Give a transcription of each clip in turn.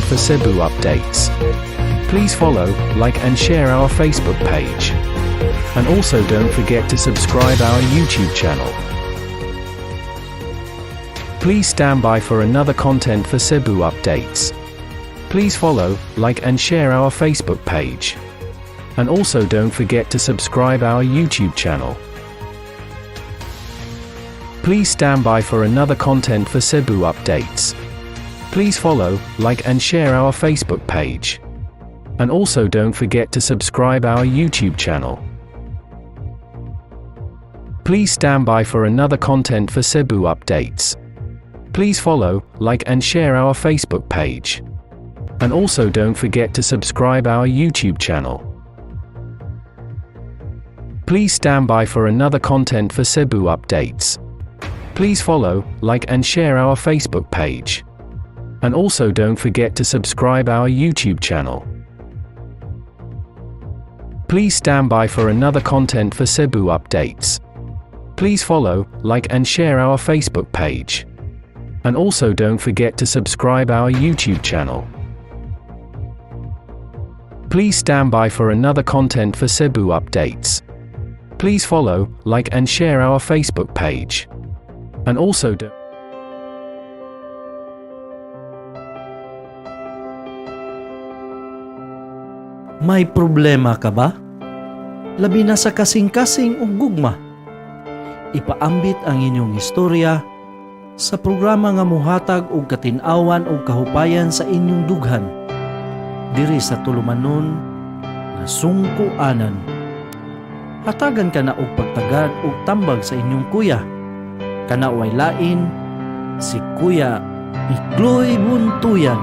for Cebu updates. Please follow, like and share our Facebook page. And also don't forget to subscribe our YouTube channel. Please stand by for another content for Cebu updates. Please follow, like and share our Facebook page. And also don't forget to subscribe our YouTube channel. Please stand by for another content for Cebu updates. Please follow, like and share our Facebook page. And also don't forget to subscribe our YouTube channel. Please stand by for another content for Cebu updates. Please follow, like and share our Facebook page. And also don't forget to subscribe our YouTube channel. Please stand by for another content for Cebu updates. Please follow, like and share our Facebook page. And also don't forget to subscribe our YouTube channel. Please stand by for another content for Cebu updates. Please follow, like and share our Facebook page. And also don't forget to subscribe our YouTube channel. Please stand by for another content for Cebu updates. Please follow, like and share our Facebook page. And also May problema ka ba? Labi na sa kasing-kasing ug gugma. Ipaambit ang inyong istorya sa programa nga muhatag og katin-awan ug kahupayan sa inyong dughan diri sa tulumanon nga sungkuanan. Hatagan ka na og pagtagad ug tambag sa inyong kuya. Kana way lain si Kuya Ikloy Buntuyan.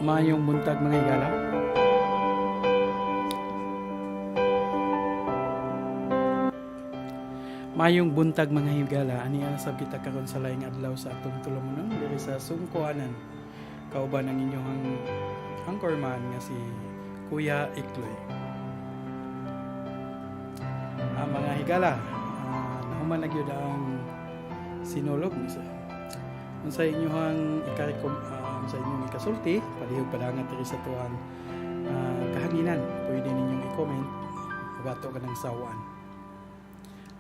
Mayong buntag mga higala. Mayong buntag mga higala. Ani ang sab kita karon sa laing adlaw sa atong tulumanon diri sa sungkuanan. Kauban ang inyong anchorman nga si Kuya Ikloy. Mga higala, nahuman na gyud ang sinulog sa inyong ikarekom sa inyong ikasulti, palihog padangat diri sa tuang kahanginan. Pwede ninyong i-comment ug ato ka ng sawaan.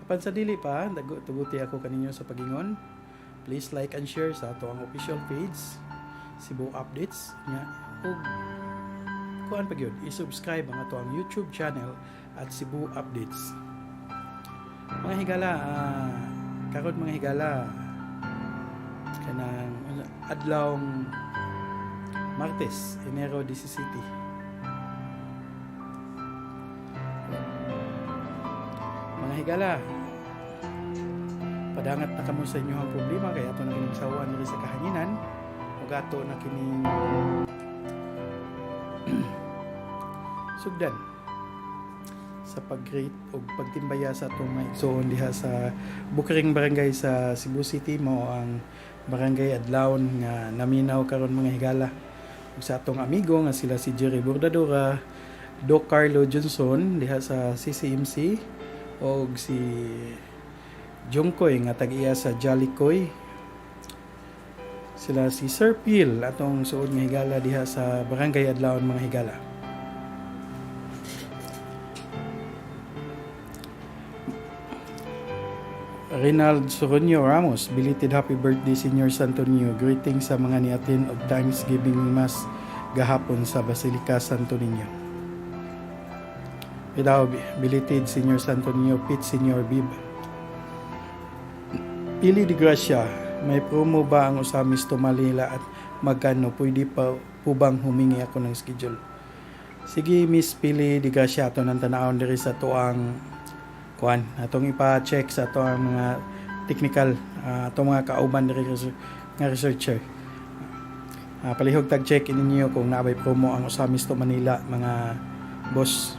Apan sa dili pa, tuguti ako kaninyo sa pagingon. Please like and share sa ato ang official page Cebu Updates nya ug kuan pa gyud i-subscribe ang ato ang YouTube channel at Cebu Updates. Mga higala, karon mga higala kanang adlawng Martes, Enero 17. Mga higala, padangat na kamo sa inyo ang problema kaya ato na kining sawaan diri sa kahanginan ug ato na kining sugdan sa pag-rate o pagtimbaya sa atong mga igsoon diha sa Bukring Barangay sa Cebu City mo ang Barangay Adlawon nga naminaw karon mga higala ug sa atong amigo nga sila si Jerry Bordadora, Doc Carlo Johnson diha sa CCMC ug si Jongkoy nga tag-iya sa Jollykoy, sila si Sir Phil atong suod nga higala diha sa Barangay Adlawon mga higala. Reynald Soronio Ramos, belated happy birthday Senior Santo Niño. Greetings sa mga ni-attend of Thanksgiving Mass gahapon sa Basilica Santo Niño. Idaw, belated Senior Santo Niño, Pete Senior Bib. Pili de Gracia, may promo ba ang Usamis to Manila at magkano? Pwede pa po bang humingi ako ng schedule? Sige, Miss Pili de Gracia, ito nang tanawon diri sa tuang kuan atong ipa-check sa ato ang mga technical atong mga kauban diri nga researcher. Palihog tag-check ninyo kung naabay promo ang Usamis to Manila mga boss.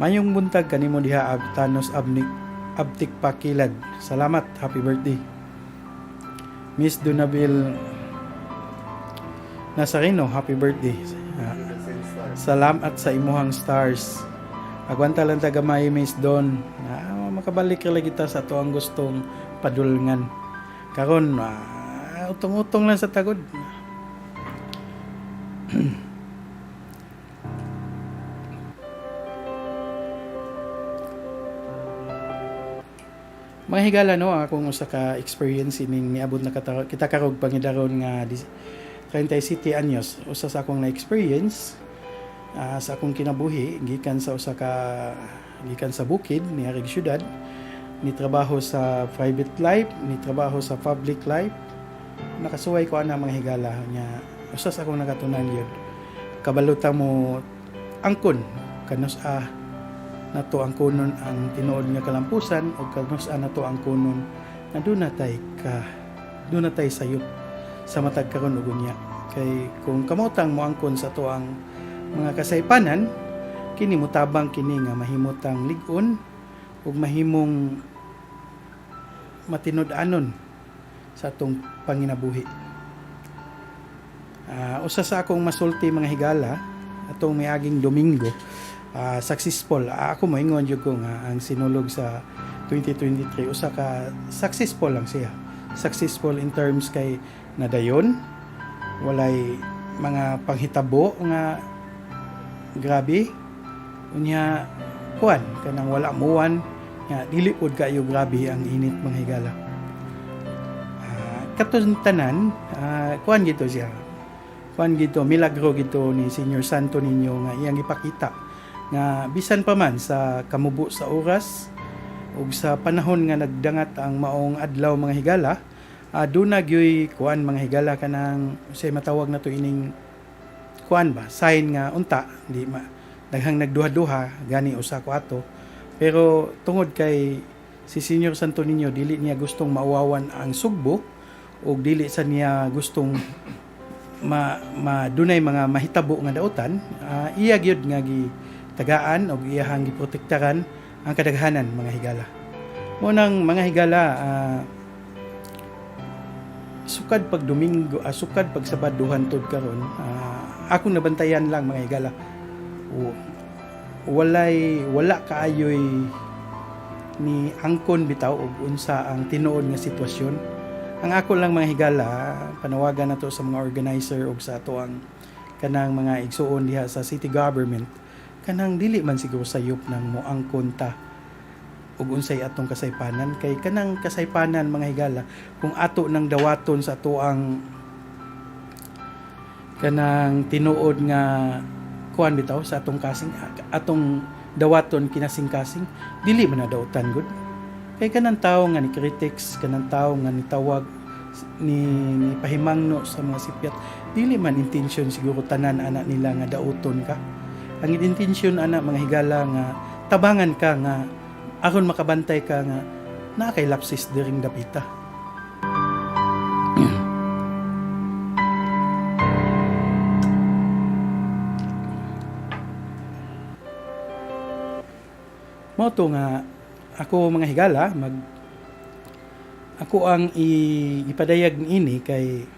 Mayong buntag kanimo diha Thanos Abtik Pakilad. Salamat, happy birthday. Miss Donabil Nazareno, happy birthday. Salamat sa imuhang stars. Agwanta lang taga may Miss Don. Makabalik lagi kita sa to ang gustong padulngan. Karon utong-utong lang sa tagod. Mga higala no, akong usa ka experience ining niabot na kita karog pangidaron nga 37 anyos. Usa sa akong na-experience sa akong kinabuhi gikan sa gikan sa bukid ni arig syudad, ni trabaho sa private life, ni trabaho sa public life. Nakasuway ko ana mga higala nya usa sa akong nakatunan gyud. Kabalutan mo angkon kanus nato ang kunon ang tinuod nga kalampusan o kanus nato ang kunon na dunatay sayop sa matag karon ug unya. Kay kung kamotang mo angkon sa to ang mga kasaypanan, kini mutabang kini nga mahimutang lig-on ug mahimong matinud-anon sa atong panginabuhi. Usa sa akong masulti mga higala atong miaging Domingo, successful. Ako moingon jud ko nga ang sinulog sa 2023 usa ka successful lang siya. Successful in terms kay nadayon, walay mga panghitabo nga grabe, unya kuan kanang wala muwan nga dili pod kayo grabe ang init mga higala. Katong tanan kuan gito siya, kuan gito milagro gito ni Senior Santo Niño nga iyang ipakita nga bisan pa man sa kamubo sa oras ug sa panahon nga nagdangat ang maong adlaw mga higala, duna gyoy kuan mga higala kanang say matawag na to ining kuan ba sign nga unta di daghang nagduha-duha gani usa ko ato, pero tungod kay si Senior Santo Niño dili niya gustong mauwawan ang sugbo ug dili sa niya gustong dunay mga mahitabo nga dautan, iya gyud nga gitagaan ug iyahang giprotektaran ang kadaghanan mga higala. Mo nang mga higala sukad pag Domingo, sukad pag Sabaduhan tud karon, akong nabantayan lang mga higala. Wala kaayoy ni angkon bitaw og unsa ang tinuod nga sitwasyon. Ang ako lang mga higala, panawagan nato sa mga organizer og sa ato ang kanang mga igsuon diha sa city government, kanang dili man siguro sayop nang moangkon ta ug unsay atong kasaypanan, kay kanang kasaypanan mga higala kung ato nang dawaton sa ato ang kanang tinuod nga kuan bitaw sa atong kasing atong dawaton kinasing-kasing, dili man na dawtan gud. Kay kanang tawo nga ni critics, kanang tawo nga ni tawag ni pahimangno sa mga sipyat, dili man intention siguro tanan ana nila nga dauton ka. Ang intensyon ana mga higala nga tabangan ka nga aron makabantay ka nga naa kay lapsis diring dapita. Mo to nga ako mga higala ako ang ipadayag ini kay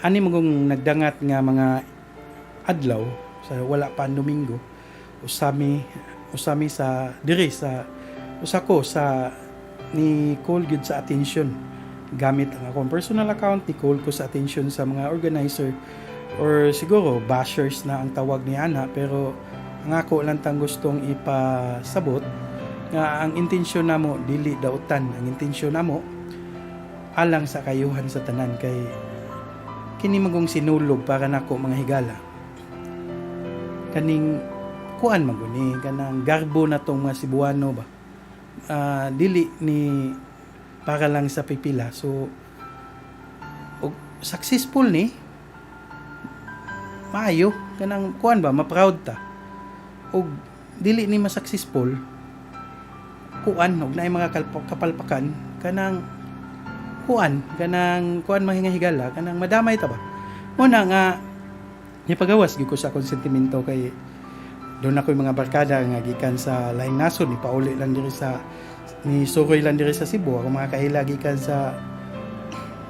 ani magong nagdangat nga mga adlaw sa wala pa Domingo, usami sa diri sa usako sa ni call gyud sa attention gamit ang akong personal account, ni call ko sa attention sa mga organizer or siguro bashers na ang tawag ni ana, pero ang ako lang tang gustong ipasabot nga ang intensyon namo dili dautan, ang intensyon namo alang sa kayuhan sa tanan, kay kini magong sinulog para nako mga higala kaning kuan maguni kanang garbo na tong mga Cebuano ba, dili ni para lang sa pipila. So og successful ni maayo kanang kuan ba ma-proud ta, og dili ni ma-successful kuan og naay mga kapalpakan kanang kuan mga higala kanang madamay ta ba. Muna nga ipagawas gyud ko sa akong sentimento, kay doon ako yung mga barkada nga gikan sa laing nasod, ni pauli lang diri sa ni suroy lang diri sa Cebu, ako mga kahila gikan sa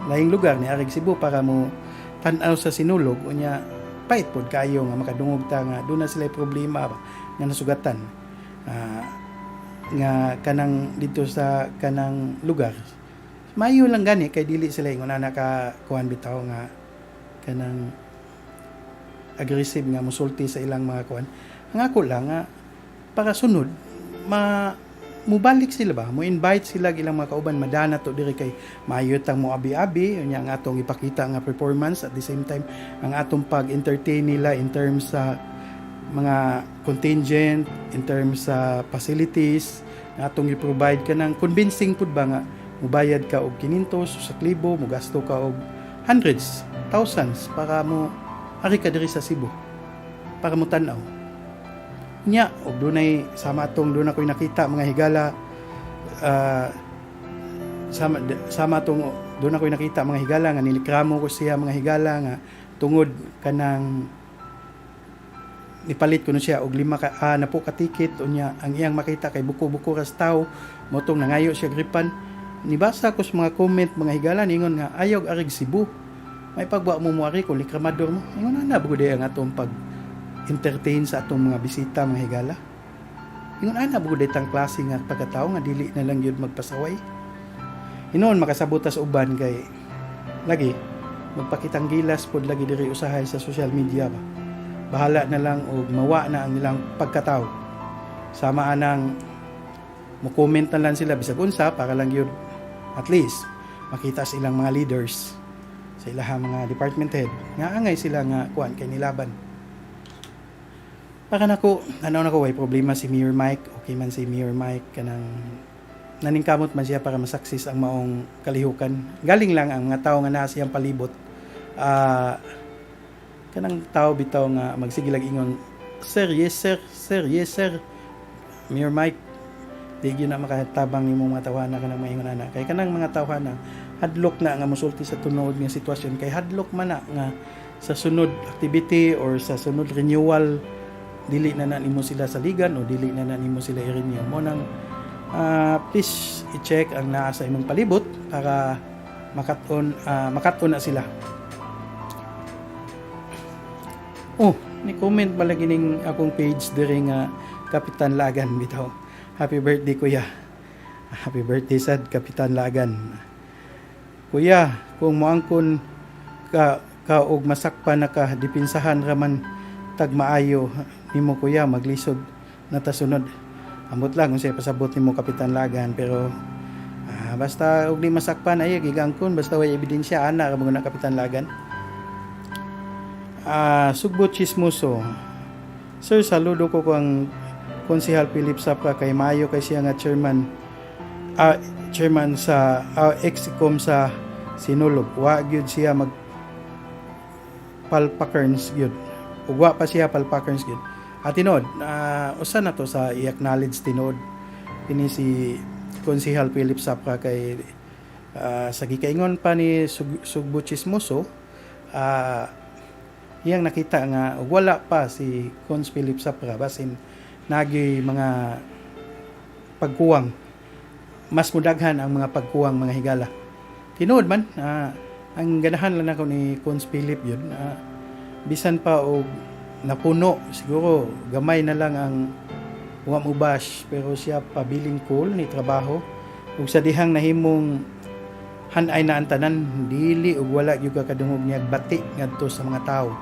laing lugar ni arig Cebu para mo tan-aw sa sinulog unya pait pod kayo nga makadungog ta nga doon na sila problema ba nga nasugatan nga kanang dito sa kanang lugar mayo lang gani kay dili sila ingon ana ka kuan bitaw nga kanang aggressive nga musulti sa ilang mga kuan ang ako lang nga para sunod mubalik sila ba mo invite sila ilang mga kauban madana to diri kay maayo tang mo abi-abi unya nga atong ipakita nga performance at the same time ang atong pag-entertain nila in terms sa mga contingent in terms sa facilities nga atong i-provide ka ng convincing pud ba nga mubayad ka og 500 1,000 mo gasto ka og hundreds thousands para mo ari ka diri sa Cebu para mo tan-aw nya og dunay sama atong doon ako'y nakita mga higala sama atong doon ako'y nakita mga higala nga nilikramo ko siya mga higala nga tungod kanang nipalit ko na siya og 5 na po ka ticket unya ang iyang makita kay buko-buko ras tao motong nangayo siya gripan nibasa ko sa mga comment mga higala ningon nga ayog arig Cebu may pagwa mo muari kung likramador mo ingon na bugod ang atong pag entertain sa atong mga bisita mga higala ingon ana bugod tang klase nga pagkatao nga dili na lang yun magpasaway inon makasabot sa uban kay lagi magpakitang gilas pod lagi diri usahay sa social media ba bahala na lang og mawa na ang ilang pagkatao sama anang mo comment na lang sila bisag unsa para lang yun at least makita sa ilang mga leaders sa ilang mga department head nga angay sila nga kuan kay nilaban para nako way problema si Mayor Mike okay man si Mayor Mike kanang naningkamot man siya para masaksis ang maong kalihukan galing lang ang mga tao nga naa siyang palibot kanang tao bitaw nga magsigilag ingon sir yes sir Mayor Mike di gyud na makatabang nimo mga tawhana kanang mga ingon ana kay kanang mga tawhana hadlok na nga mosulti sa tunod nga sitwasyon kay hadlok man na nga sa sunod activity or sa sunod renewal dili na nimo sila saligan o dili na nimo sila i-renew mo nang please i-check ang naa sa imong palibot para makaton na sila. Ni comment pala gining akong page diri nga Kapitan Lagan bitaw. Happy birthday kuya. Happy birthday sad Kapitan Lagan. Kuya, kung moangkon ka og masakpan na ka dipinsahan raman tag maayo nimo kuya maglisod na ta sunod. Ambot lang kung siya pasabot nimo Kapitan Lagan pero basta og di masakpan ay gigangkon basta way ebidensya ana ra mo na Kapitan Lagan. Sugbot Chismoso. Sir, saludo ko kang Konsehal Philip Sapra kay maayo kay siya nga chairman sa ex-com sa Sinulog. Wa gyud siya mag palpakerns gyud. Ug wa pa siya palpakerns gyud. At tinod, usa na to sa i-acknowledge tinod kini si Konsehal Philip Sapra kay sa gikaingon pa ni Sugbot Chismoso iyang nakita nga wala pa si Cons Philip Sapra basin nagi mga pagkuwang mas mudaghan ang mga pagkuwang mga higala tinuod man ang ganahan lang ako ni Cons Philip yun bisan pa og napuno siguro gamay na lang ang wa mo bash pero siya pabiling cool ni trabaho ug sa dihang nahimong hanay na ang tanan dili ug wala gyud ka kadungog niya bati ngadto sa mga tao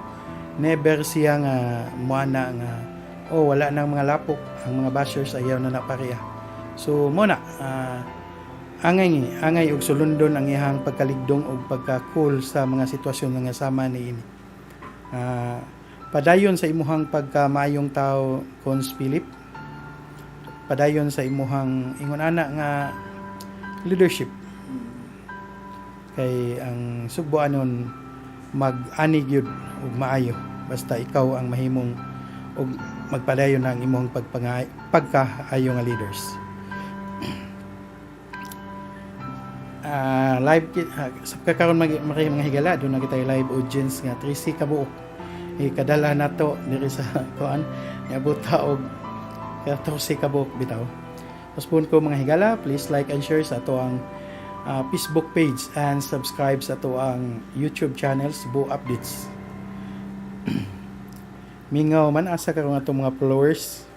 never siya nga muana nga wala nang mga lapok ang mga bashers ayaw na napareha so mo na angay og sulundon ang iyang pagkaligdong og pagka-cool sa mga sitwasyon nga sama niini padayon sa imuhang pagkamayong tao Cons Philip padayon sa imuhang ingon ana nga leadership kay ang sugboanon mag-ani gyud ug maayo basta ikaw ang mahimong og magpadayon ng imong pagkaayo nga leaders. Live sa kakaron mga higala do na kita live audience nga 3C kabuok kadala nato diri sa kuan niabot ta og 14 kabuok bitaw. Paspon ko mga higala, please like and share sa ato ang Facebook page and subscribe sa ato ang YouTube channel Cebu Updates. Mingaw man asa karon atong mga followers.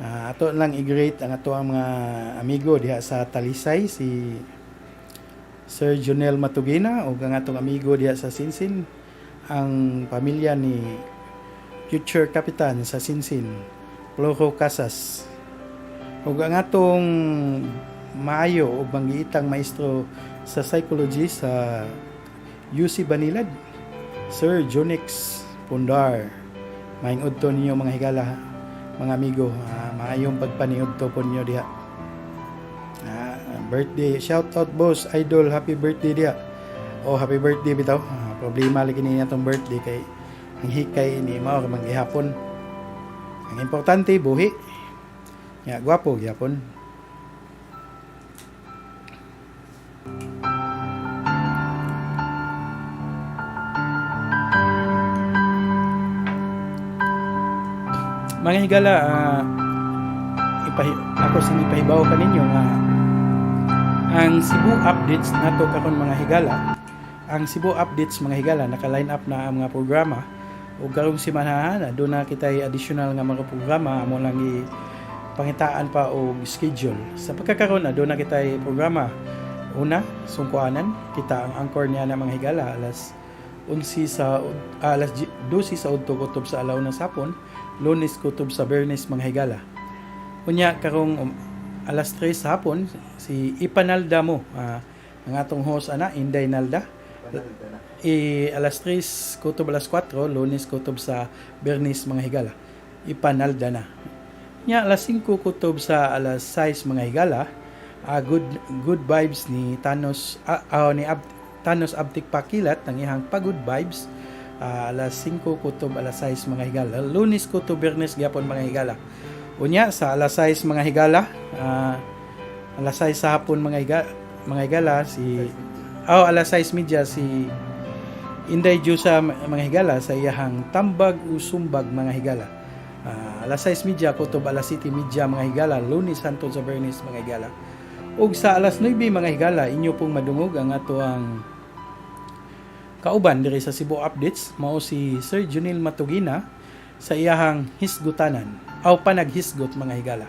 Ato lang i-greet ang ato ang mga amigo diha sa Talisay, si Sir Jonel Matugina o ang atong amigo diha sa Sinsin, ang pamilya ni future kapitan sa Sinsin, Floro Casas, o ang atong maayo o banggiitang maestro sa psychology sa UC Banilad, Sir Jonix Pundar. Maayong udto ninyo mga higala, mga amigo. Maayong pagpaniudto po ninyo diha. Birthday, shout out boss, idol, happy birthday diha. Happy birthday bitaw. Problema lagi niya itong birthday kay ang hikay ni mao maghihapon. Ang importante buhi. Ya, gwapo gyapon. Mga higala, ako sa ipahibaw kaninyo nga ang Cebu Updates nato karon mga higala. Ang Cebu Updates mga higala naka-line up na ang mga programa ug karong simana do na kitay additional nga mga programa amo lang ipangitaan pa og schedule. Sa pagkakaron do na kitay programa. Una, sungkuanan kita ang anchor niya na mga higala alas 12 sa udto kutob sa alaw ng sapon, Lunes kutob sa Bernes mga higala. Unya karong alas 3 sa hapon si Ipanalda mo, ang atong host ana Inday Nalda. Alas 3 kutob alas 4, Lunes kutob sa Bernes mga higala. Ipanalda na. Nya alas 5 kutob sa alas 6 mga higala. Good vibes ni Thanos Thanos Abtik Pakilat ng ihang Good Vibes. Alas 5 kutob alas 6 mga higala. Lunes kutob Bernes gyapon mga higala. Unya sa alas 6 mga higala, alas 6 sa hapon mga higala alas 6:30 si Inday Jusa mga higala sa iyahang Tambag Usumbag mga higala. Alas 6:30 kutob alas 7:30 mga higala, Lunes hangtod sa Bernes mga higala. Ug sa alas 9 mga higala inyo pong madungog ang ato ang kauban diri sa Cebu Updates, mao si Sir Jonel Matugina sa iyahang hisgutanan o panaghisgot mga higala.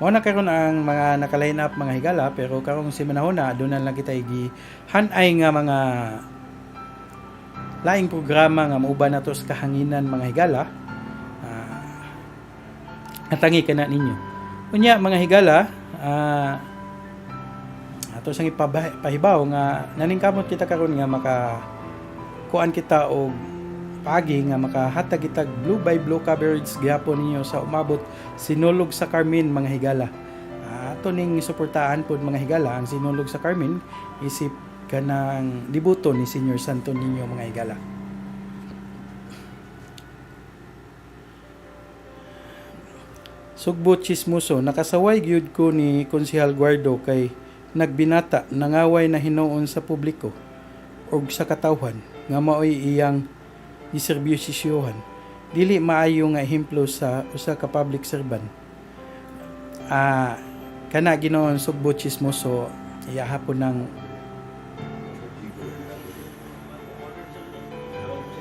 Mao na karon ang mga naka-line up mga higala, pero karong simanahon na doon na lang kita hanay nga mga laing programa nga mauban nato sa kahanginan mga higala. Natangi kana ninyo. Unya mga higala, ato sang ipahibaw nga naningkamot kita karon nga kuan kita og pagi nga makahatag kitag blue by blue coverage gihapon ninyo sa umabot Sinulog sa Carmen mga higala. Ato ning suportahan pod mga higala ang Sinulog sa Carmen isip kanang debuto ni Senior Santo Niño mga higala. Sugbo chismoso, nakasaway gyud ko ni Konsehal Guardo kay nagbinata nangaway na hinuon sa publiko og sa katawhan nga maoy iyang iserbisyohan. Dili maayo nga ehemplo sa usa ka public servant. Kana ginoon sugbo chismoso iyahapon ng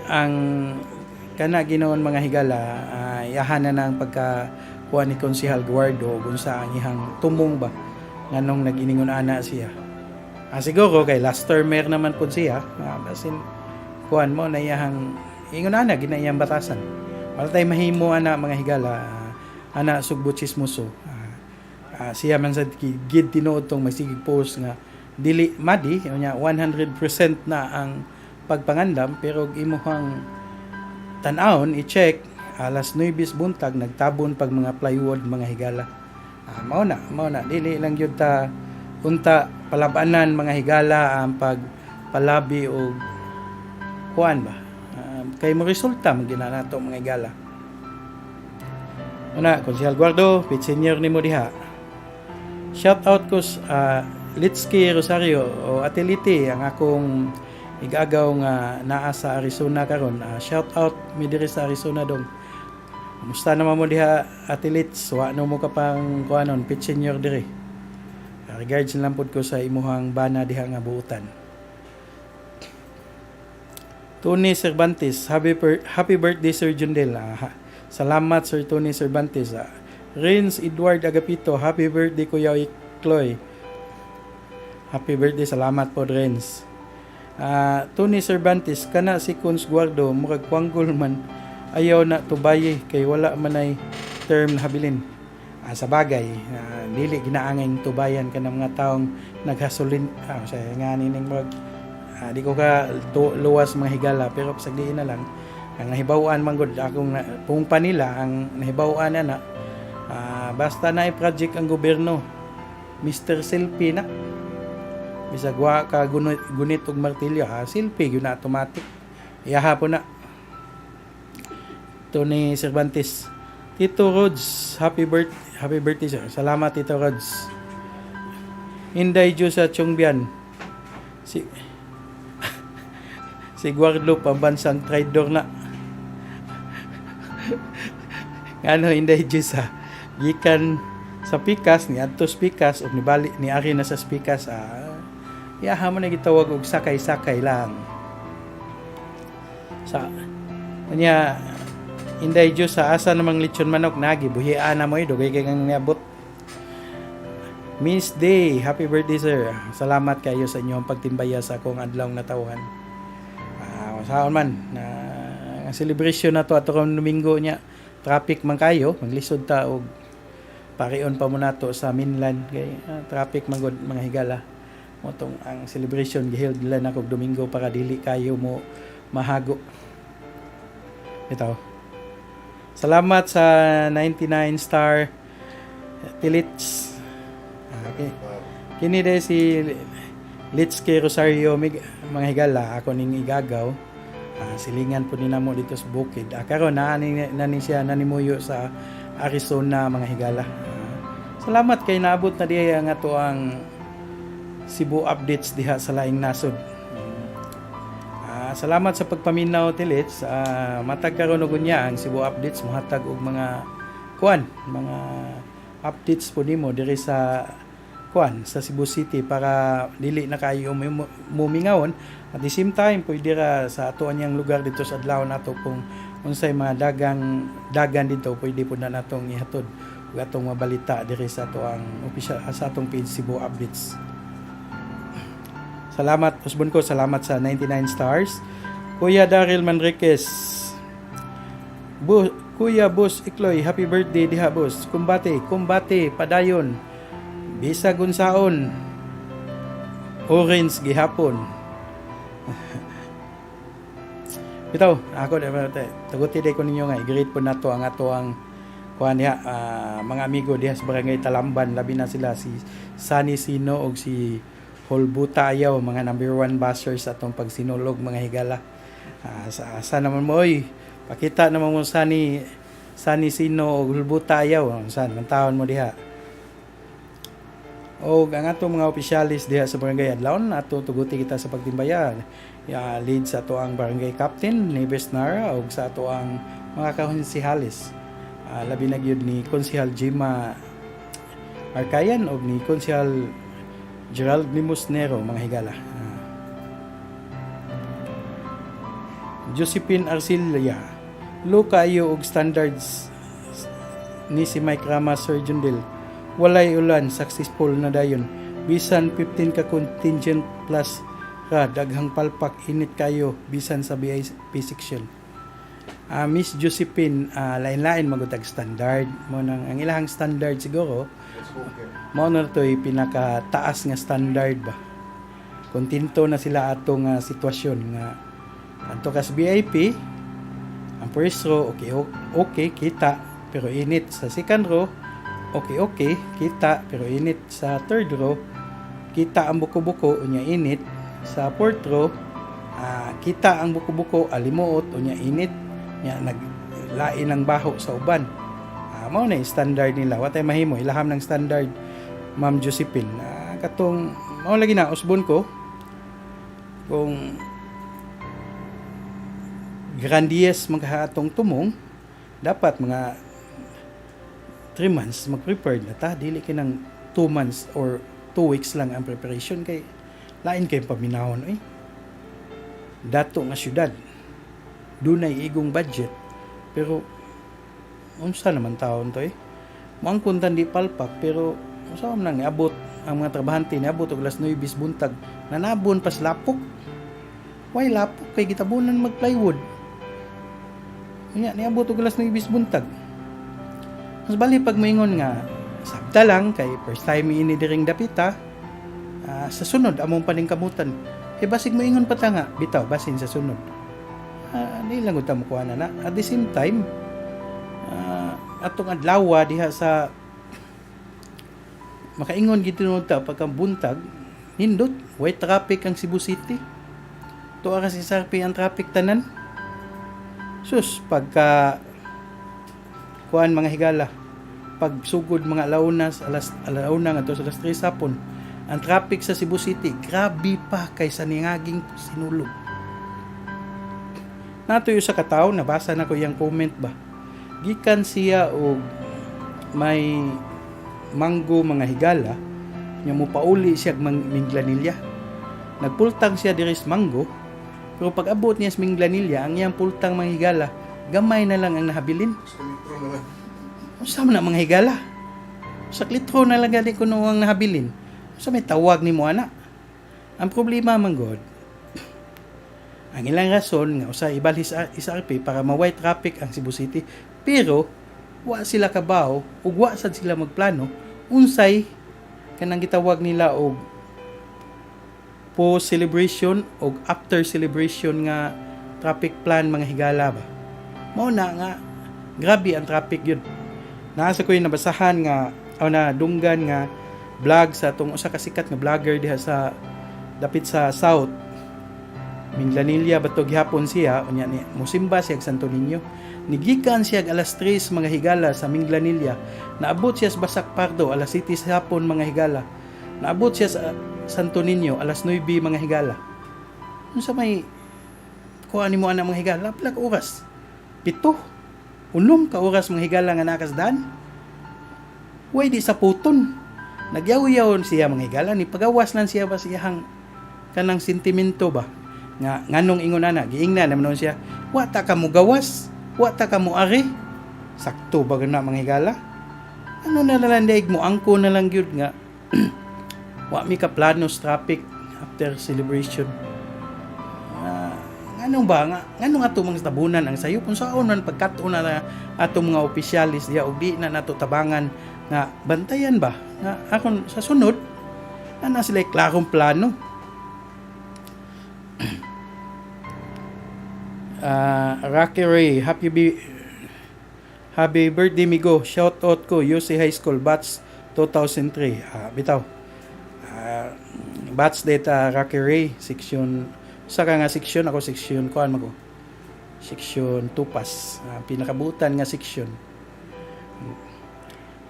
ang kana ginoon mga higala, iyahanan ng pagkakuha ni Konsehal Guardo kung sa ang ihang tumong ba nganong nag-iningon ana siya. Siguro kay last termer naman po siya, basin kuan mo na iyang ingon ana ginayang batasan. Wala tay mahimo ana mga higala, ana sugbo chismoso. Siya man sad gid tinuod tong masigig post nga dili madi nya 100% na ang pagpangandam, pero imuhang tan-awon i-check alas 9 buntag nagtabon pag mga plywood mga higala. Mao na dili lang gyud ta unta palabanan mga higala ang pagpalabi og kuan ba kay mo resulta mo ginanato mga higala. Una, Konsehal Guardo, pit senior nimo diha. Shout out ko Litski Rosario o Atelite, ang akong igagaw nga naa sa Arizona karon. Shout out mi diri sa Arizona dong. Kumusta naman mo diha Atelits? Wa no mo ka pang kuanon pit senior diri. Regards lang pod ko sa imuhang bana diha nga buutan. Tony Cervantes, happy birthday Sir Jundel. Salamat Sir Tony Cervantes. Renz Edward Agapito, happy birthday Kuya Ikloy. Happy birthday, salamat po Renz. Tony Cervantes, kana si Cons Guardo, murag kwanggol man, ayaw na tubaye, kay wala man ay term na habilin. Sa bagay, dili ginaanging tubayan ka ng mga taong naghasulin, sa nga nining murag, di ko ka luwas mga higala, pero pasagdiin na lang, ang nahibawaan manggod, akong pungpa nila, ang nahibawaan na basta na i-project ang gobyerno, Mr. Selfie na, bisag wa ka gunit og martilyo, selfie yun na automatic, iyaha po na. Tony Cervantes, Tito Rods, happy birthday sir. Salamat Tito Rods. Inday Diyos sa Chongbian, si Guardo pambansang traidor na. Ano Inday Diyos gikan sa Pikas ni adtos Pikas ug nibalik ni ari na sa Pikas, iyaha mo na gitawag og sakay-sakay lang. Sa kanya Inday Diyos sa asa namang lechon manok nagi buhian na mo dugay kay kang niabot. Miss Day, happy birthday sir. Salamat kayo sa inyong pagtimbaya sa akong adlaw na tawhan. Saan man na ang celebration na to ato karong Domingo nya, traffic man kayo, maglisod ta og parion pa mo nato sa mainland kay traffic man gud mga higala. Mo tong ang celebration giheld nila na kog Domingo para dili kayo mo mahago. Ito. Salamat sa 99 star Tilits. Okay. Kini day si Litske Rosario mga higala, ako ning igagaw. Silingan po nina mo dito sa bukid. Karon nani siya nanimuyo sa Arizona mga higala. Salamat kay naabot na diha nga to ang Cebu updates diha sa laing nasod. Salamat sa pagpaminaw Tilits. Matag karon og unya ang Cebu updates mohatag og mga mga updates po nimo diri sa sa Cebu City para dili na kayo mumingawon. At the same time pwede ra sa ato anyang lugar dito sa adlaw nato kung unsay mga dagan dito pwede po na natong ihatod ug atong mabalita diri sa ato ang official sa atong page Cebu updates. Salamat, usbon ko, salamat sa 99 stars. Kuya Daryl Manriquez. Kuya Boss Ikloy, happy birthday diha boss. Kumbate, padayon. Bisag unsaon. Orange gihapon. Bitaw, ako taguti day ko ninyo nga i-greet po nato ang ato ang kuan diha, mga amigo diha sa Barangay Talamban, labi na sila si Sunny Sino og si Holbuta ayaw, mga number 1 bashers atong pagsinulog mga higala. Sa naman mo pakita naman mo Sunny Sino og Holbuta ayaw, saan man taon mo diha. O ang atong mga opisyalis diha sa barangay adlawon ato tuguti kita sa pagtimbayan. Lead sa ato ang barangay captain ni Besnara og sa ato ang mga konsihalis. Labi na gyud ni Konsihal Jima Arcayan og ni Konsihal Gerald Limusnero mga higala. Josephine Arcilia, low kaayo og standards ni si Mike Rama Sir Jundel. Walay ulan, successful na dayon. Bisan 15 ka contingent plus ra daghang palpak init kayo bisan sa VIP section. Miss Josephine, lain-lain magutag standard mo nang ang ilahang standard siguro mao na to'y pinakataas nga standard ba. Kontento na sila atong sitwasyon nga adto ka sa VIP, ang first row okay kita pero init. Sa second row okay kita pero init. Sa third row kita ang buko-buko unya init. Sa fourth row kita ang buko-buko alimuot unya init nya naglain ang baho sa uban. Mao na standard nila. Wa tay mahimo ilaham ng standard Ma'am Josephine. Katong mao lagi na usbon ko kung grandies maghaatong tumong dapat mga 3 months mag-prepare na ta, dili kinang 2 months or 2 weeks lang ang preparation kay lain kay paminahon dato nga syudad dunay igong budget pero unsa naman taon to mangkon tan di palpak pero unsa man nang niabot ang mga trabahante niabot og alas 9 buntag nanabon pas lapok way lapok kay gitabunan mag plywood unya niabot og alas 9 buntag mas bali pag moingon nga sabta lang kay first time ini diring dapita sa sunod among paningkamutan basig moingon pa ta nga bitaw basin sa sunod di lang uta mo kuha na at the same time atong adlaw diha sa makaingon gid tinud ta pagkabuntag nindot way traffic ang Cebu City tuwa kasi sarpi ang traffic tanan sus pagka kuan mga higala pag sugod mga alauna nga to sa alas 3 hapon ang traffic sa Cebu City grabe pa kaysa ningaging sinulog natuyo sa kataw nabasa na ko yung comment ba gikan siya og may manggo mga higala nya mo pauli siya minglanilya nagpultang siya diri sa manggo pero pag abot niya sa minglanilya ang iyang pultang mga higala gamay na lang ang nahabilin unsa man na mga higala sa litro na lang gali kuno ang nahabilin unsa may tawag nimo ana ang problema man god ang ilang rason nga usa ibalhis SRP para ma-white traffic ang Cebu City pero wa sila kabaw ug wa sad sila magplano unsay kanang gitawag nila og post celebration og after celebration nga traffic plan mga higala ba mao na nga grabe ang traffic yun nasa ko yung nabasahan nga na dunggan nga vlog sa atong usa ka sikat nga vlogger diha sa dapit sa South Minglanilla bato gihapon siya unya ni musimba siya Santo Niño nigikan siya alas 3 mga higala sa Minglanilla naabot siya sa Basak Pardo alas 7 sa hapon mga higala naabot siya sa Santo Niño alas 9 mga higala unsa may kuha nimo ana mga higala pila ka oras 7 unom ka oras mga higala nga nakasdan way di sa puton nagyaw-yaw siya mga higala ni pagawas lang siya ba siyang kanang sentimento ba nga nganong ingon ana giingna naman siya wa ta ka mo gawas wa ta ka mo ari sakto ba gana mga higala ano na lang daig mo angko na lang gyud nga wa mi ka plano sa traffic after celebration nganong ba nga nganong ato mga tabunan ang sayo kung saon man pagkat-on na ato mga opisyalis diha og di na nato tabangan nga bantayan ba nga akon sa sunod ana sila klarong plano Rocky Ray, happy birthday migo. Shout out ko UC High School batch 2003. Bitaw. Batch data Rocky Ray section sa nga section ako section kuan mago. Section tupas. Pinakabutan nga section.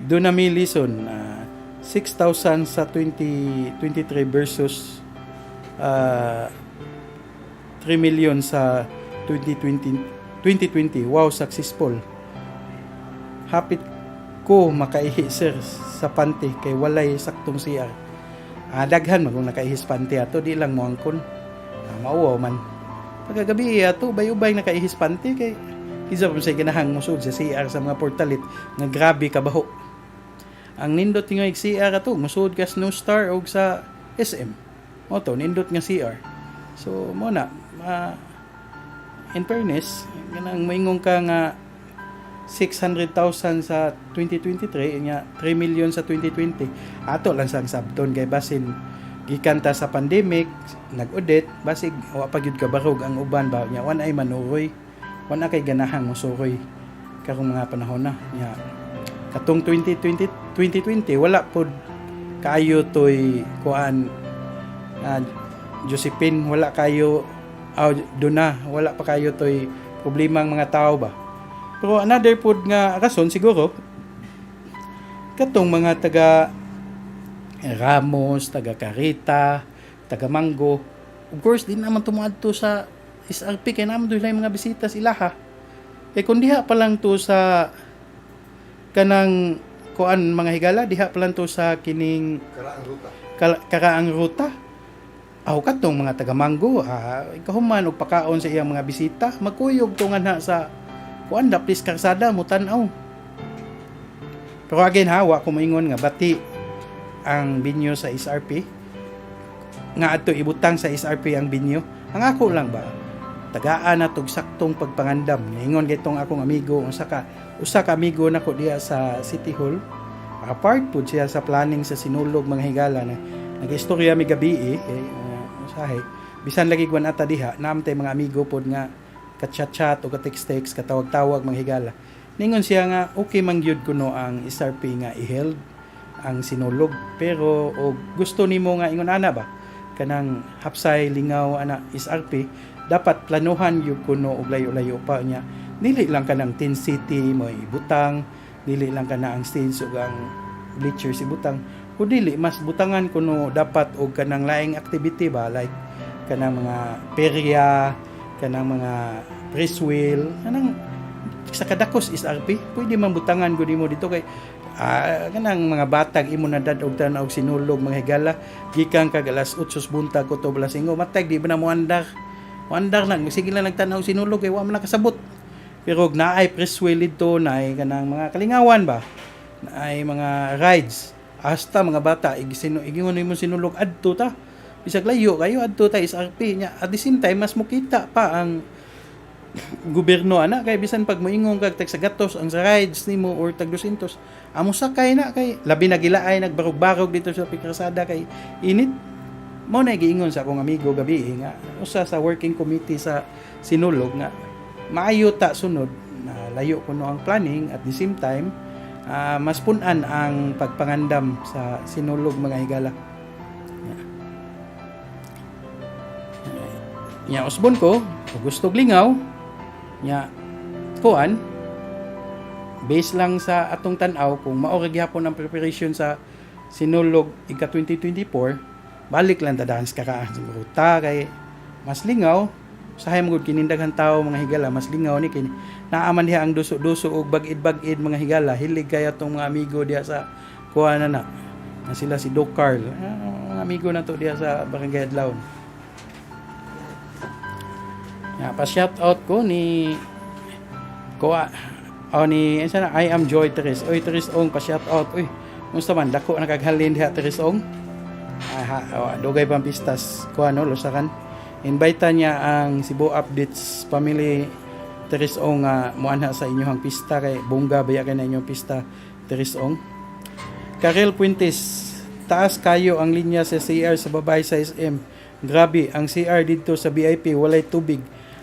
Dunami lison 6,000 sa 2023 versus 3 million sa 2020. Wow, successful. Hapit ko makaihi sir sa panty kay walay saktong CR. Daghan magong nakaihis panty ato di lang mo angkon. Mauwaw man. Pagkagabi ato bay-ubay nakaihis panty kay isa pa say ganahang musud sa CR sa mga portalit nga grabe kabaho. Ang nindot nga CR ato musud ka Snow Star og sa SM. Mo to nindot nga CR. So mo na in fairness, ganang maingong ka nga 600,000 sa 2023 nya 3 million sa 2020 ato lang sang sabton kay basin gikanta sa pandemic nag-audit basig wa pa gyud ka barog ang uban ba nya wan ay manuroy wan na kay ganahang mosuroy karong mga panahon na nya katong 2020 wala pod kayo toy kuan Josephine wala kayo doon wala pa kayo to'y problema ang mga tao ba pero another pod nga rason siguro katong mga taga Ramos, taga Carita, taga Mango of course di naman tumuadto sa SRP kay naman doon lang mga bisita sila ha kay kung diha pa lang to sa kanang kuan mga higala diha pa lang to sa kining karaang ruta. Aw katong mga taga Mango, ikahuman og pakaon sa iyang mga bisita, magkuyog tungan na sa kuan dapis karsada mo tan-aw. Pero again wa ko moingon nga bati ang binyo sa SRP nga adto ibutang sa SRP ang binyo. Ang ako lang ba tagaan na tog saktong pagpangandam. Ningon gitong akong amigo, usa ka amigo nako diya sa City Hall. Apart pud siya sa planning sa Sinulog mga higala na nagistorya mi gabi usahay. Bisan lagi gwan ata diha, namtay mga amigo pod nga ka-chat-chat o ka-text-text, katawag-tawag mga higala. Ningon siya nga okay man gyud kuno ang SRP nga i-held ang Sinulog, pero og gusto nimo nga ingon ana ba kanang hapsay lingaw ana SRP dapat planuhan yung kuno og layo-layo pa niya. Dili lang ka ng Tin City mo ibutang, dili lang ka na ang stage ug ang bleachers ibutang. Kung dili mas butangan kuno dapat og kanang laing activity ba like kanang mga perya, kanang mga press wheel, kanang sa kadakos SRP pwede man butangan gud nimo dito kay kanang mga batag imo na dad og tan-aw Sinulog mga higala gikan kag alas 8 buntag ko to blasingo matag di ba na mo andar na sige lang nagtanaw Sinulog kay wa man nakasabot. Pero naay press wheel dito, naay kanang mga kalingawan ba, naay mga rides hasta mga bata igingon mo Sinulog adto ta bisag layo kayo adto ta SRP nya. At the same time mas mukita pa ang gobyerno ana kay bisan pag moingon kag tag sa gatos ang sa rides nimo or tag 200 amo sakay na kay labi na gilaay nagbarog-barog dito sa pikrasada kay init. Mao na giingon sa akong amigo gabi nga usa sa working committee sa Sinulog nga maayo ta sunod na layo kuno ang planning at the same time mas punan ang pagpangandam sa Sinulog mga higala. Nya usbon ko gusto lingaw nya kuan base lang sa atong tan-aw kung mao gyapon ang preparation sa Sinulog ika 2024 balik lang tadahan sa kakaan ruta kay mas lingaw sahay magud kinindaghan tao mga higala mas lingaw ni kini naaman diha ang duso-duso og bagid-bagid mga higala hilig kaya tong mga amigo diha sa kuan na sila si Doc Carl mga amigo na to diha sa Barangay Adlaw. Pa shout out ko ni ni I am Joy Teres. Oy Teres Ong pa shout out. Oy, unsa man dako nakaghalin diha Teres Ong. Dugay pang pistas ko Lusakan. Invite niya ang Cebu Updates family Teres Ong moanha sa inyong pista kay bongga baya kay na inyong pista Teres Ong. Karel Puentes, taas kayo ang linya sa CR sa babay sa SM. Grabe, ang CR dito sa VIP walay tubig.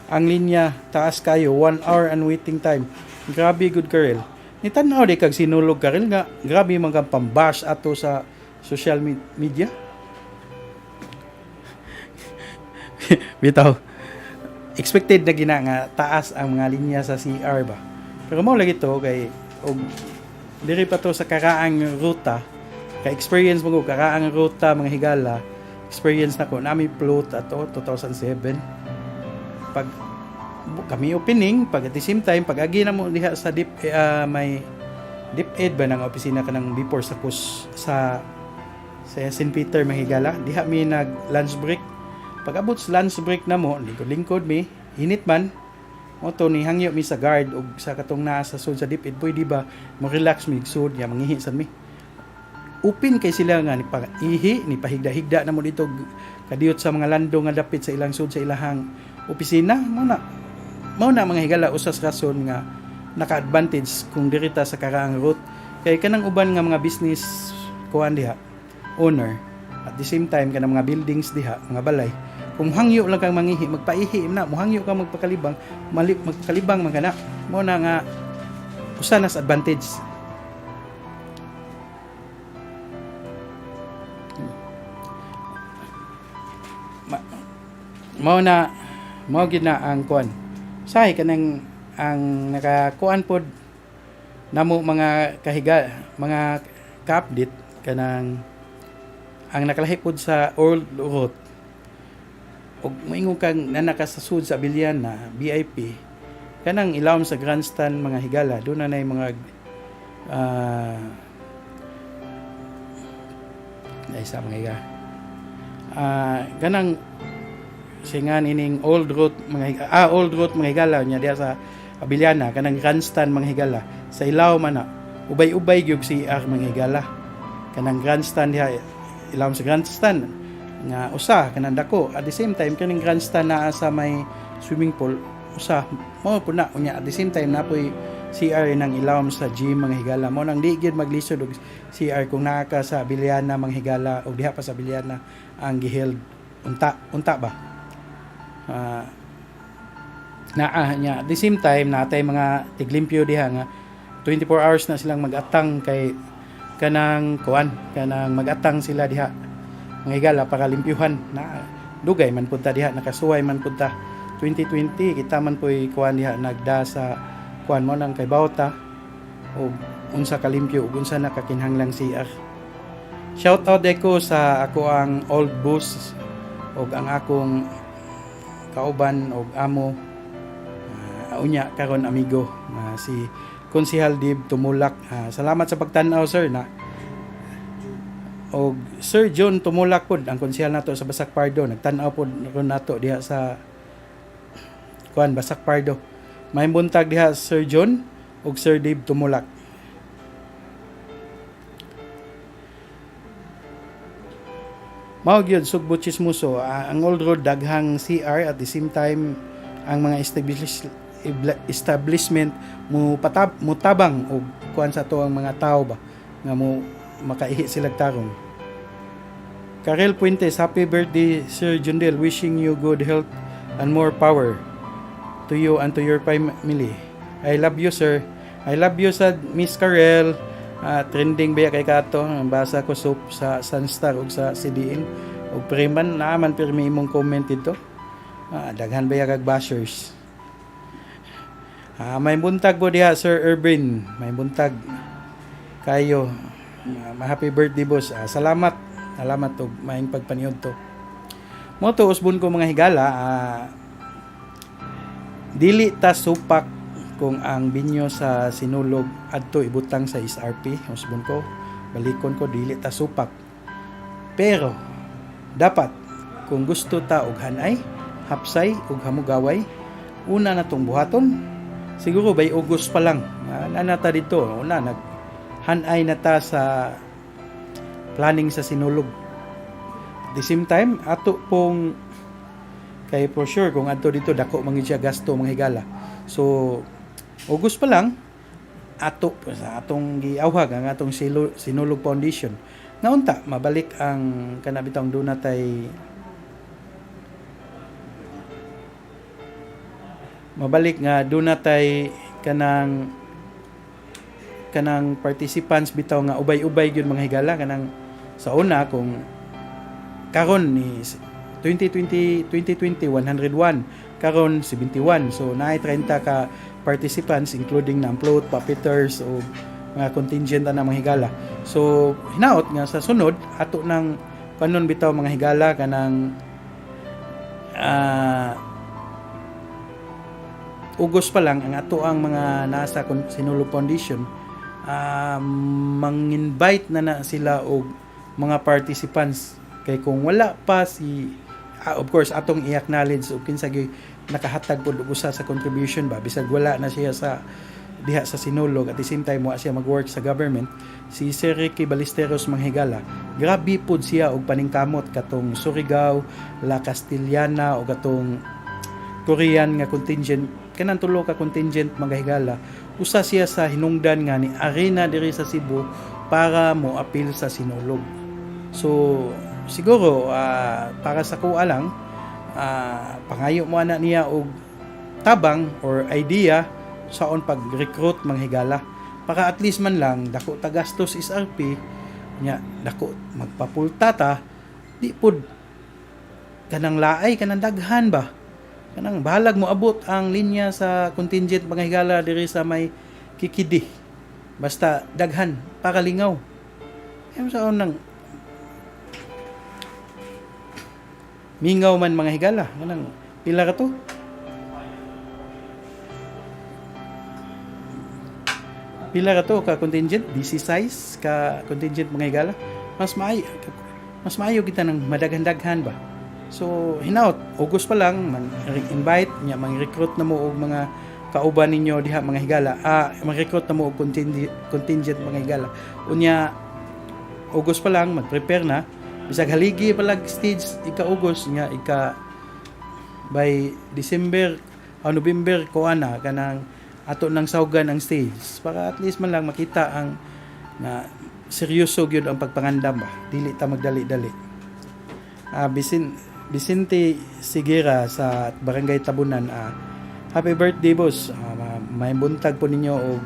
Ang linya taas kayo 1 hour and waiting time. Grabe good Karel. Ni tan-aw di kag Sinulog Karel nga grabe man kang pambash ato sa social media. Bitaw. Expected na gina nga taas ang mga linya sa CR ba. Pero mao lagi to kay og diri pa to sa karaang ruta. Kay experience mo ko karaang ruta mga higala. Experience na ko nami float ato 2007. Pag kami opening pag at the same time pag agi na mo diha sa may DepEd ba ng opisina kanang before sa St. Peter mahigala diha mi nag lunch break pag abot sa lunch break na mo lingkod mi init man mo to ni hangyo mi sa guard ug sa katong naa sa sud sa DepEd boy di ba mo relax mi sud ya mangihi sad mi open kay sila nga ni paihi ni pahigda-higda na mo dito kadiyot sa mga lando nga dapit sa ilang sud sa ilahang opisina mao na mga higala usas rason nga naka-advantage kung dirita sa karaang route kay kanang uban nga mga business kuan diha owner at the same time kanang mga buildings diha mga balay kung hangyo lang kang mangihi magpaihi na mo hangyo ka magpakalibang magkalibang man kana mao na nga usa na sa advantage. Mao gid na ang kuan sahay kanang ang nakakuan pod namo mga mga ka-update kanang ang nakalahi pod sa old route og moingon kang nanakasasud sa Bilyan na VIP kanang ilawom sa grandstand mga higala do na nay mga Dahil sa mga higala. Ganang singan ining old road mga higala nya diya sa Abiliana kanang grandstand mga higala sa ilaw man na ubay-ubay gyud CR mga higala kanang grandstand diha ilaw sa grandstand nga usa kanang dako at the same time kaning grandstand naa sa may swimming pool usa mo po na unya at the same time napoy CR nang ilawom sa gym mga higala mo nang di gyud maglisod og CR kung naa ka sa Abiliana mga higala o diha pa sa Abiliana ang giheld unta ba naa nya at the same time natay mga tiglimpyo diha nga 24 hours na silang mag-atang kay kanang mag-atang sila diha mga higala para limpyuhan na dugay man punta diha nakasuway man punta 2020 kita man poy kuan diha nagda sa kuan mo nang kay Bauta o unsa kalimpyo ug unsa nakakinhanglang CR. Shout out deko sa ako ang old boss og ang akong kauban og amo unya karon amigo si Konsehal Dib Tumulak. Salamat sa pagtan-aw sir na og Sir John Tumulak pod ang konsehal nato sa Basak Pardo nagtan-aw pod ron nato diha sa kuan Basak Pardo. May buntag diha Sir John ug Sir Dib Tumulak. Mao gyud Sugbo Chismoso ang old road daghang CR at the same time ang mga establishment mutabang og kuan sa to ang mga tao ba nga mo makaihi sila tarong. Karel Puentes, happy birthday Sir Jundel, wishing you good health and more power to you and to your family. I love you sir. I love you sa Miss Karel. Trending ba kay kato basa ko sa Sunstar ug sa CDN ug preman naaman pirmi imong comment dito. Daghan ba kag bashers. May buntag po diha Sir Irvin, may buntag kayo. Happy birthday boss. Salamat og maayong pagpaniod to. Mo to usbon ko mga higala, dili ta supak kung ang binyo sa Sinulog adto ibutang sa SRP. Usbon ko, balikon ko dili ta supak. Pero dapat kung gusto ta og hanay, hapsay ug hamugaway, una natong buhaton. Siguro by August pa lang nanata dito una naghanay na ta sa planning sa Sinulog. At the same time ato pong kay for sure kung adto dito dako man siya gasto mga higala. So August pa lang ato sa atong giawhag ang atong Sinulog Foundation nga unta mabalik ang kanabitang dunatay mabalik nga dunatay kanang participants bitaw nga ubay-ubay gyud mga higala kanang sa una kung karon ni 2020 101 karon 71 so naay 30 ka participants including na float puppeteers o mga contingent na mga higala. So hinaot nga sa sunod ato nang kanon bitaw mga higala kanang August pa lang ang ato ang mga nasa Sinulog Foundation mang-invite na sila og mga participants kay kung wala pa si of course atong i-acknowledge og kinsa gyud nakahatag pod og usa sa contribution ba bisag wala na siya sa diha sa Sinulog at the same time wa siya mag-work sa government si Sir Ricky Ballesteros manghigala grabe pod siya og paningkamot katong Surigao, La Castellana o katong Korean nga contingent kanang tulo ka contingent mga higala usa siya sa hinungdan nga ni arena diri sa Cebu para mo appeal sa Sinulog. So siguro para sa kuha lang pangayo mo ana niya og tabang or idea saon pag-recruit mga higala para at least man lang dako ta gastos SRP nya dako magpapulta ta di pud kanang laay kanang daghan ba kanang bahalag mo abot ang linya sa contingent mga higala diri sa may Kikidi basta daghan para lingaw sa nang mingaw man mga higala kanang pila ka to ka contingent 16 ka contingent mga higala mas maay mas maayo kita ng madaghan-daghan ba. So hinaut August pa lang invite nya mang-recruit na mo og mga kauban ninyo diha mga higala. Mang-recruit na mo og contingent mga higala. Unya August pa lang mag-prepare na bisag haligi palag stage ika-August nya by December o November ko ana kanang ato nang saugan ang stage para at least man lang makita ang na seryoso gyud ang pagpangandam ba, dili ta magdali-dali. Vicente Sigera sa Barangay Tabunan, happy birthday boss. May buntag po ninyo og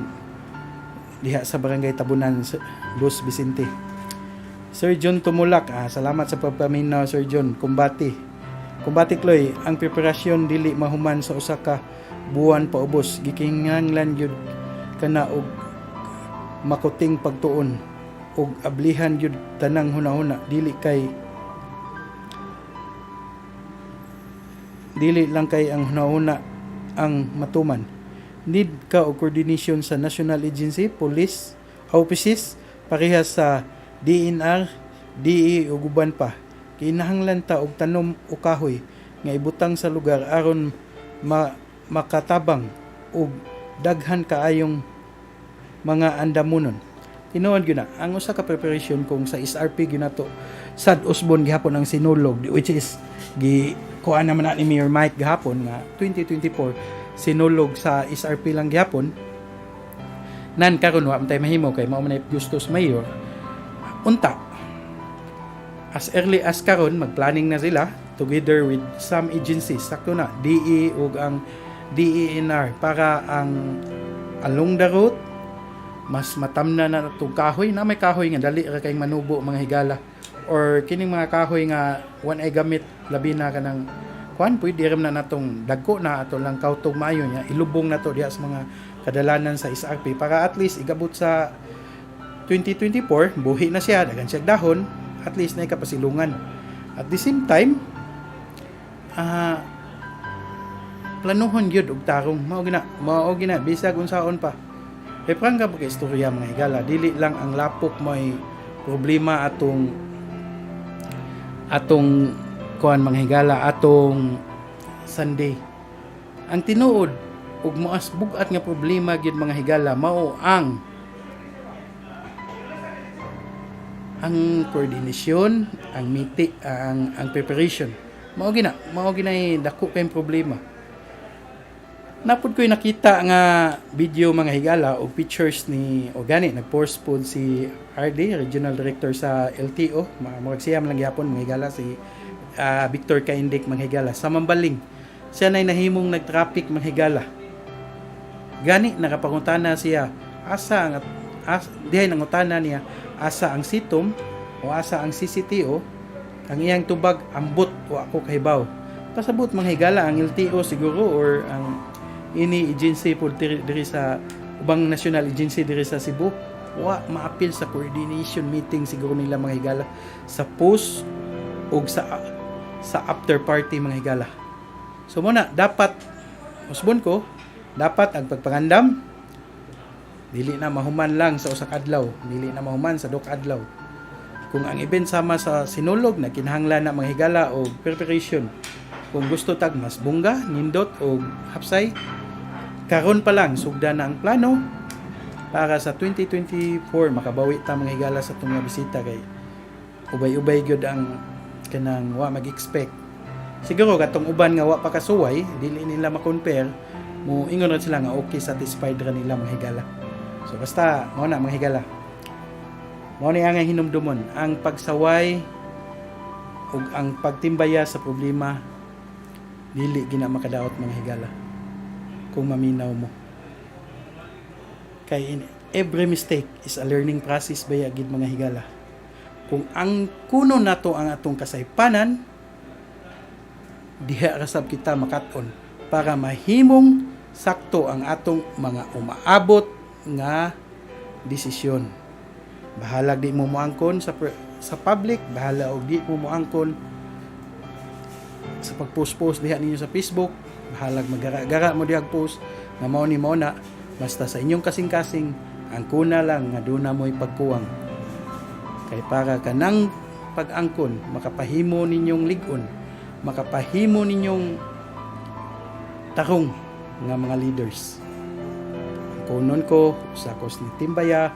diha sa Barangay Tabunan, boss Vicente. Sir John Tumulak, salamat sa pagpaminaw Sir John. Kumbati Chloe, ang preparasyon dili mahuman sa usa ka buwan pa ubos. Gikinahanglan gyud kana og makuting pagtuon og ablihan gyud tanang hunahuna, dili lang kay ang hunahuna ang matuman. Need ka og coordination sa national agency, police, offices, parehas sa DNR, DE ug uban pa. Kinahanglan ta og tanom o kahoy nga ibutang sa lugar aron makatabang og daghan kaayong mga andamonon. Tinuod gyud na ang usa ka preparation kung sa SRP gyud nato sad usbon gihapon ang sinulog, which is kuha naman na ni Mayor Mike gahapon nga 2024 sinulog sa SRP lang gihapon. Nan karon wa man tay mahimo kay mao man Justus Mayor. Unta as early as karon magplanning na sila together with some agencies sakto na DE ug ang DENR para ang along the route mas matamna na itong kahoy na may kahoy nga dali ra kayong manubo mga higala or kining mga kahoy nga one ay gamit labi na kanang kuan pwede ram na natong dagko na ato lang kautog maayo nya ilubong na to diha sa mga kadalanan sa SRP para at least igabot sa 2024 buhi na siya dagan siya dahon at least na ikapasilungan at the same time planuhon gyud og tarong mao gina bisag unsaon pa prang ka pagka istorya mga higala dili lang ang lapok may problema atong kuan mga higala atong Sunday ang tinuod ug moas bugat nga problema gyud mga higala mao ang coordination ang meeting ang preparation mao gina dako kay problema. Napod ko'y nakita nga video mga higala o pictures ni Ogani nag-post po si RD, Regional Director sa LTO, magsiyam lang yapon mga higala si Victor Kaindik mga higala sa Mambaling. Siya na'y nahimong nag-traffic mga higala. Gani nakapangutana siya dihay nangutana niya asa ang sitom o asa ang CCTO ang iyang tubag ambot o ako kahibaw. Pasabot mga higala ang LTO siguro or ang ini agency po diri sa ubang national agency diri sa Cebu maapil sa coordination meeting siguro nila mga higala sa post o sa after party mga higala. So muna dapat usbon ko dapat ang pagpangandam dili na mahuman lang sa usa ka adlaw, dili na mahuman sa dok adlaw. Kung ang event sama sa sinulog na kinahanglan na mga higala o preparation kung gusto tag mas bungga nindot o hapsay karon pa lang sugda na ang plano para sa 2024 makabawi ta mga higala sa itong bisita kay ubay-ubay gyud ang kanang wa mag-expect siguro katong uban nga wa pa kasuway dili nila ma-compare mo ingon ra sila nga okay satisfied ra nila mga higala. So basta mao na mga higala mao ni ang hinumdumon ang pagsaway ug ang pagtimbaya sa problema dili gina makadaot mga higala kung maminaw mo kay every mistake is a learning process baya gid mga higala. Kung ang kuno nato ang atong kasaypanan diha ra sab kita makat-on para mahimong sakto ang atong mga umaabot nga desisyon. Bahala di mo moangkon sa public, bahala og di mo moangkon sa pag-post diha ninyo sa Facebook, bahalag magara-gara mo diha post nga mao ni mao na basta sa inyong kasing-kasing ang kuna lang nga duna mo'y pagkuwang kay para kanang pag-angkon, makapahimo ninyong ligon, makapahimo ninyong tarong nga mga leaders. Kunon ko, usakos ni Timbaya,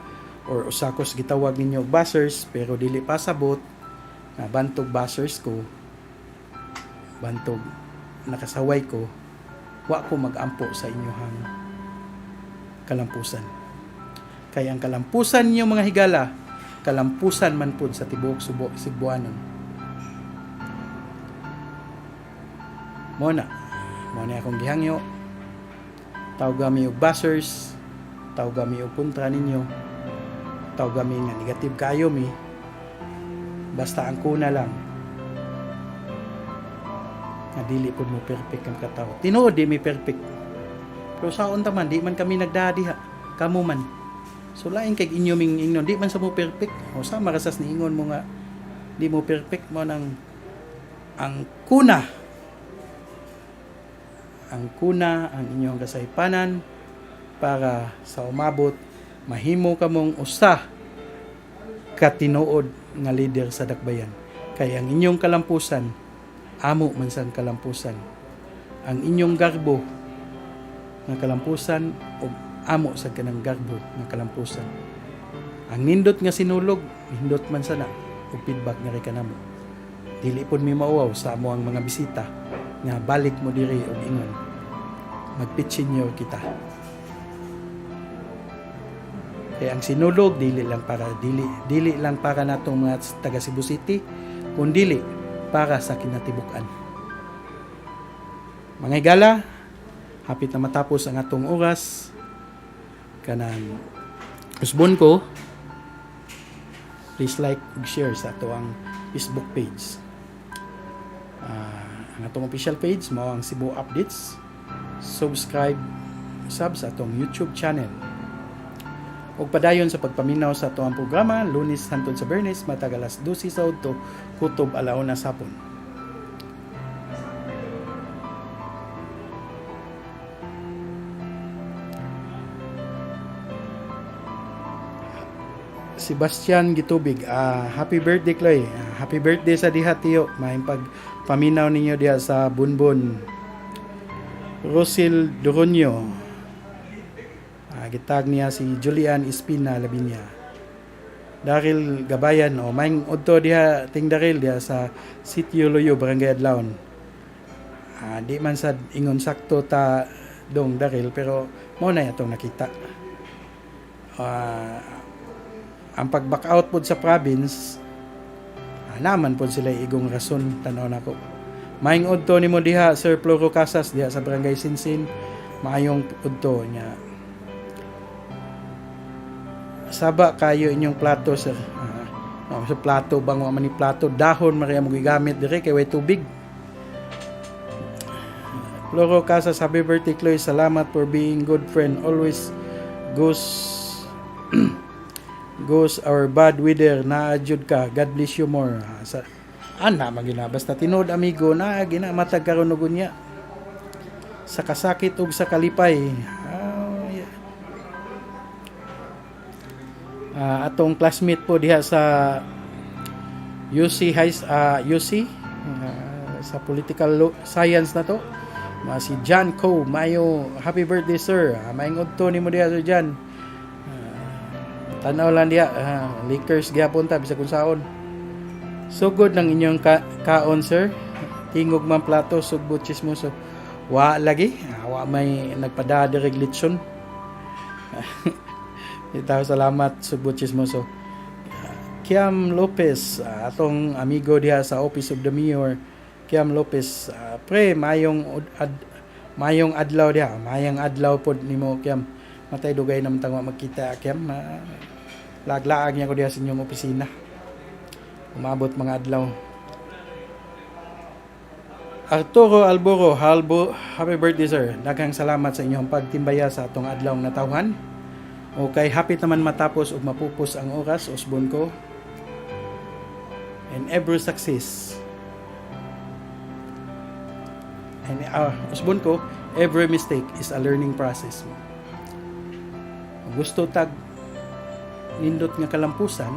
or usakos gitawag ninyo buzzers, pero dili pasabot, na bantog buzzers ko, bantog nakasaway ko, wa ko mag-ampo sa inyohang kalampusan. Kaya ang kalampusan niyo mga higala, kalampusan man pud sa tibuok Cebuanon. Muna akong gihangyo, tawag kami og buzzers, tawag kami og kontra ninyo, tawag kami nga negative kayo mi, basta ang kuna lang nga dili pud mo perfect ang katao. Tinuod di mi perfect, pero saon ta man di man kami nagdadiha, kamo man. So lain kay inyo ming ingnon, di man sa mo perfect. O sa marasas ni ingon mo nga di mo perfect mo nang ang kuna ang inyong kasaypanan para sa umabot mahimo kamong usa ka tinuod nga leader sa dakbayan. Kay ang inyong kalampusan amo man sang kalampusan, ang inyong garbo nga kalampusan ug amo sa kanang garbo nga kalampusan. Ang nindot nga sinulog nindot man sana ug feedback nga kay kanamo. Dili pod mi mauwaw sa amo ang mga bisita nga balik mo diri og ingon magpitsinyo kita. Kaya ang sinulog dili lang para natong mga taga Cebu City, kundi para sa kinatibuk-an. Mga higala, hapit na matapos ang atong oras kanang usbon ko. Please like ug share sa ato ang Facebook page. Ang atong official page mao ang Cebu Updates. Subscribe sa atong YouTube channel. Ug padayon sa pagpaminaw sa atong programa Lunes hangtod sa Biyernes matag alas 12 sa udto kutob alauna sapon. Sebastian Gitubig, happy birthday Chloe. Happy birthday sa diha tiyo. Maayong pagpaminaw ninyo diha sa Bunbun. Rosil Doronyo, gitag niya si Julian Espina Labinya. Daryl Gabayan, maing udto diha ting Daryl diha sa Sitio Loyo, Barangay Adlaon. Di man sad ingon sakto ta dong Daryl, pero mo na itong nakita. Ang pag-back out pod sa province, naman pod sila igong rason tanaw nako. Maing udto nimo diha Sir Floro Casas diha sa Barangay Sinsin, maayong udto niya. Saba kayo inyong plato sir. Sa plato bang wa man ni plato, dahon mariya mo gigamit dire kay way tubig. Floro Casas, happy birthday Chloe. Salamat for being good friend. Always goes our bad weather na adjud ka. God bless you more. Ana magina basta tinud amigo na gina matag karon og unya sa kasakit ug sa kalipay. Atong classmate po diha sa UC sa political science na to, si John Co. Mayo, happy birthday sir. Maayong udto nimo diha Sir John. Tanaw lang diha, Lakers gyapon ta bisag kun saon. So good ng inyong kaon sir. Tingog man plato, sugbot chismoso. Wa lagi, wa may nagpada regulation. Itaw salamat sugbot chismoso. Kiam Lopez, atong amigo diha sa Office of the Mayor. Kiam Lopez, pre mayong adlaw diha, mayang adlaw pod nimo Kiam. Matay dugay naman tangwa magkita Kiam. Laglaag niya ko diha sa inyong opisina. Umabot mga adlaw. Arturo Alboro, happy birthday sir. Daghang salamat sa inyong pagtimbaya sa atong adlaw na tawhan. Okay, hapit naman matapos ug mapupos ang oras, usbon ko. And every success. And usbon ko, every mistake is a learning process. Gusto tag nindot nga kalampusan,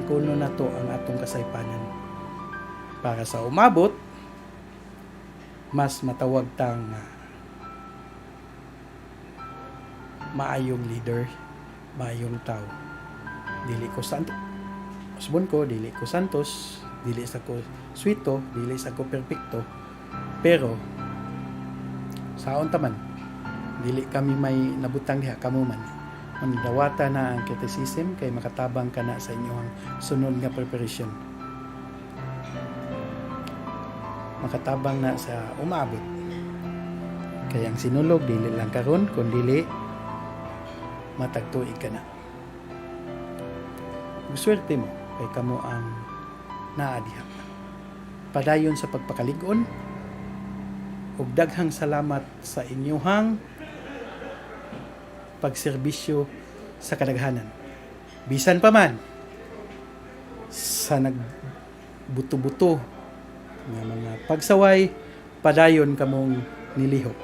kuno na to ang atong kasaypanan. Para sa umabot, mas matawag tang maayong leader, maayong tao. Dili ko santo. Usbon ko, dili ko santos, dili sa ko sweeto, dili sa ko perfecto. Pero saon taman, dili kami may nabutang diha kamo man. Mandawata na ang criticism kay makatabang ka na sa inyong sunod nga preparation. Makatabang na sa umabot. Kaya ang sinulog dili lang karon kun dili matagtuig ka na. Swerte mo kay kamo ang naadiha. Padayon sa pagpakalig-on ug daghang salamat sa inyong pagserbisyo sa kadaghanan. Bisan pa man sa nagbuto-buto nga mga pagsaway, padayon kamong nilihok.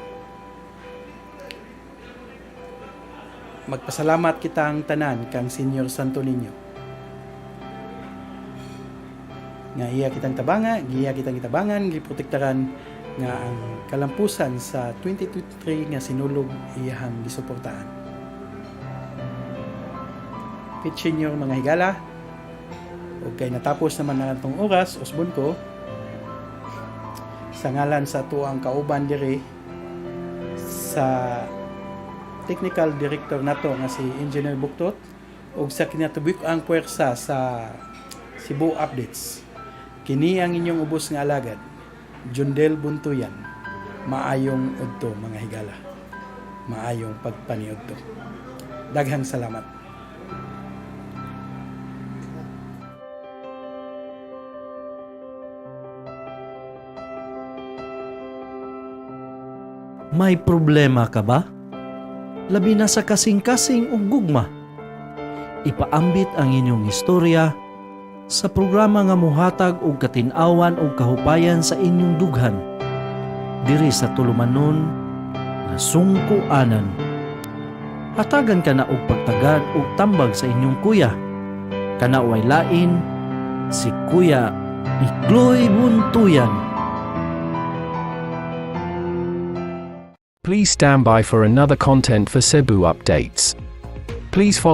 Magpasalamat kita ang tanan kang Senior Santo Niño. Nga iya kitang tabanga, giya kitang itabangan, giprotektaran nga ang kalampusan sa 2023 nga sinulog iyahang gisuportahan. Pit Senior mga higala, ug kay natapos naman na atong oras, usbon ko sa ngalan sa tuang kauban diri sa technical director nato nga si Engineer Buktot ug sa kinatubik ang puwersa sa Cebu Updates. Kini ang inyong ubos nga alagad, Jundel Buntuyan. Maayong udto mga higala. Maayong pagpaniudto. Daghang salamat. May problema ka ba? Labi na sa kasing-kasing o gugma. Ipaambit ang inyong istorya sa programa nga muhatag og katin-awan og kahupayan sa inyong dughan diri sa tulumanon nga sungkuanan. Hatagan ka na og pagtagad og tambag sa inyong kuya. Kana way lain si Kuya Ikloy Buntuyan. Please stand by for another content for Cebu updates. Please follow